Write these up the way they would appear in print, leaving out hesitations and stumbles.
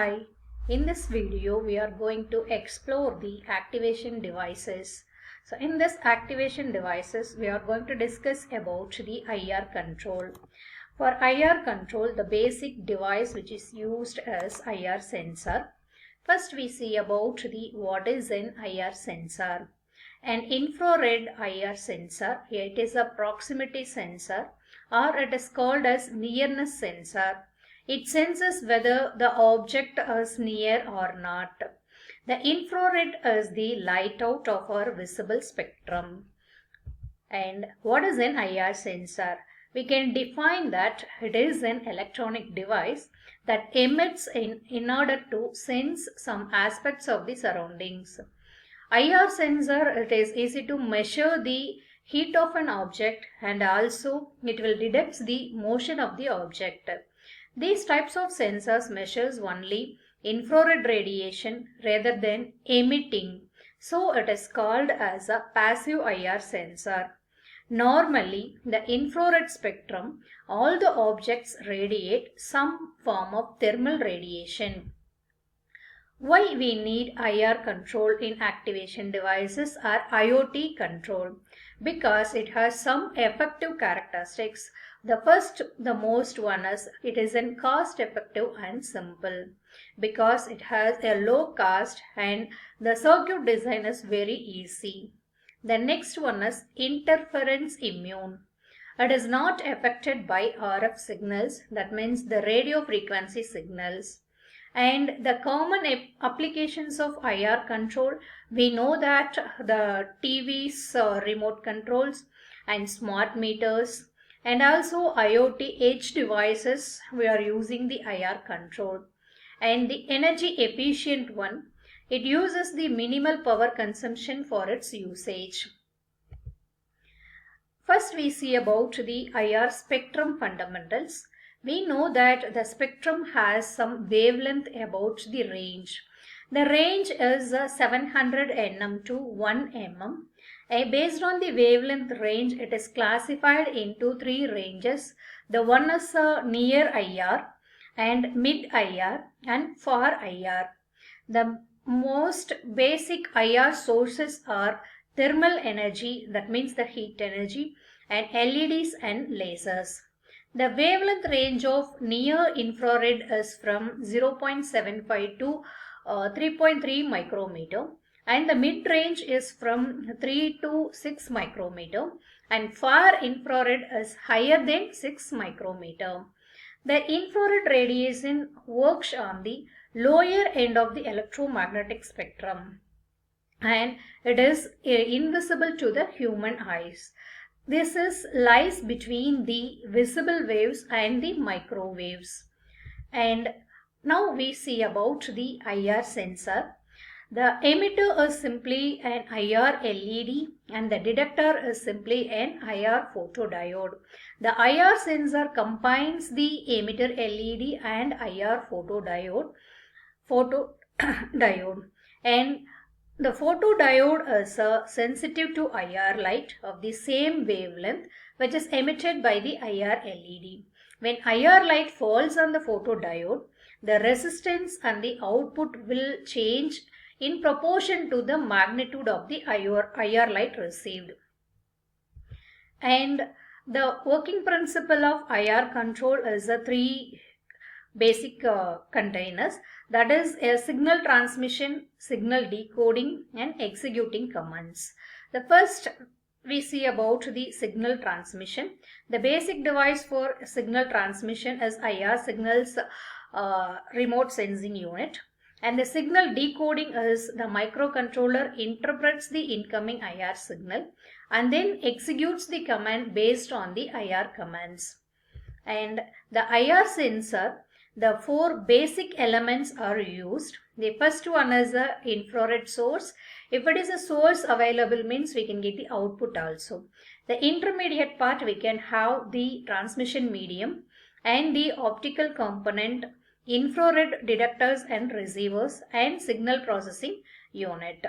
Hi, in this video we are going to explore the activation devices. So in this activation devices we are going to discuss about the IR control. For IR control, the basic device which is used is IR sensor. First we see about the what is an IR sensor. An infrared IR sensor, it is a proximity sensor or it is called as nearness sensor. It senses whether the object is near or not. The infrared is the light out of our visible spectrum. And what is an IR sensor? We can define that it is an electronic device that emits in order to sense some aspects of the surroundings. IR sensor, it is easy to measure the heat of an object and also it will detect the motion of the object. These types of sensors measures only infrared radiation rather than emitting. So it is called as a passive IR sensor. Normally, the infrared spectrum, all the objects radiate some form of thermal radiation. Why we need IR control in activation devices or IoT control? Because it has some effective characteristics. The most one is it is cost effective and simple because it has a low cost and the circuit design is very easy. The next one is interference immune. It is not affected by RF signals, that means the radio frequency signals. And the common applications of IR control, we know that the TVs, remote controls and smart meters and also IoT edge devices, we are using the IR control. And the energy efficient one, it uses the minimal power consumption for its usage. First we see about the IR spectrum fundamentals. We know that the spectrum has some wavelength about the range. The range is 700 nm to 1 mm. Based on the wavelength range, it is classified into three ranges. The one is near IR and mid IR and far IR. The most basic IR sources are thermal energy, that means the heat energy, and LEDs and lasers. The wavelength range of near infrared is from 0.75 to 3.3 micrometer and the mid range is from 3 to 6 micrometer and far infrared is higher than 6 micrometer. The infrared radiation works on the lower end of the electromagnetic spectrum and it is invisible to the human eyes. This lies between the visible waves and the microwaves. And now we see about the IR sensor. The emitter is simply an IR LED and the detector is simply an IR photodiode. The IR sensor combines the emitter LED and IR photodiode and the photodiode is sensitive to IR light of the same wavelength which is emitted by the IR LED. When IR light falls on the photodiode, the resistance and the output will change in proportion to the magnitude of the IR light received. And the working principle of IR control is the three basic containers, that is a signal transmission, signal decoding and executing commands. The first we see about the signal transmission. The basic device for signal transmission is IR signals remote sensing unit, and the signal decoding is the microcontroller interprets the incoming IR signal and then executes the command based on the IR commands. And the IR sensor, the four basic elements are used. The first one is the infrared source. If it is a source available means we can get the output also. The intermediate part we can have the transmission medium and the optical component, infrared detectors and receivers and signal processing unit.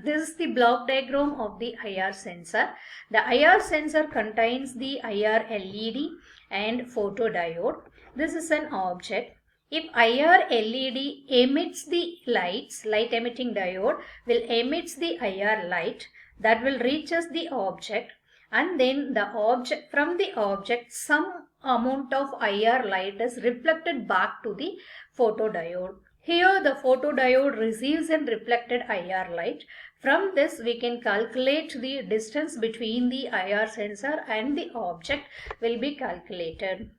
This is the block diagram of the IR sensor. The IR sensor contains the IR LED and photodiode. This is an object. If IR LED emits the lights, light emitting diode will emits the IR light that will reaches the object, and then the object, from the object some amount of IR light is reflected back to the photodiode. Here the photodiode receives and reflected IR light. From this we can calculate the distance between the IR sensor and the object will be calculated.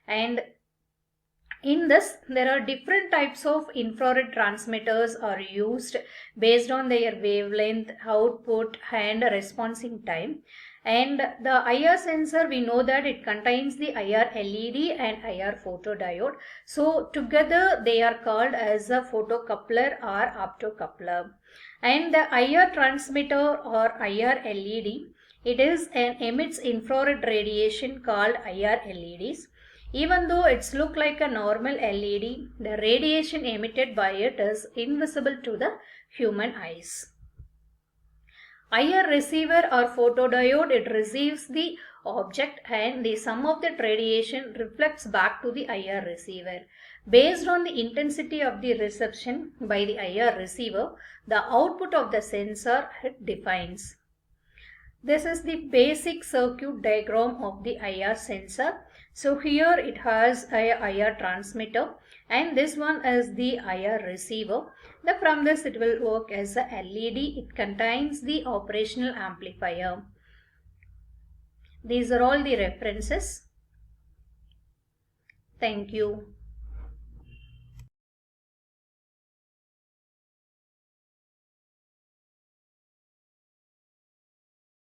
And in this, there are different types of infrared transmitters are used based on their wavelength, output and responding time. And the IR sensor, we know that it contains the IR LED and IR photodiode. So together they are called as a photocoupler or optocoupler. And the IR transmitter or IR LED, it is an emits infrared radiation called IR LEDs. Even though it's look like a normal LED, the radiation emitted by it is invisible to the human eyes. IR receiver or photodiode, it receives the object and the sum of that radiation reflects back to the IR receiver. Based on the intensity of the reception by the IR receiver, the output of the sensor it defines. This is the basic circuit diagram of the IR sensor. So here it has a IR transmitter and this one is the IR receiver. From this it will work as a LED. It contains the operational amplifier. These are all the references. Thank you.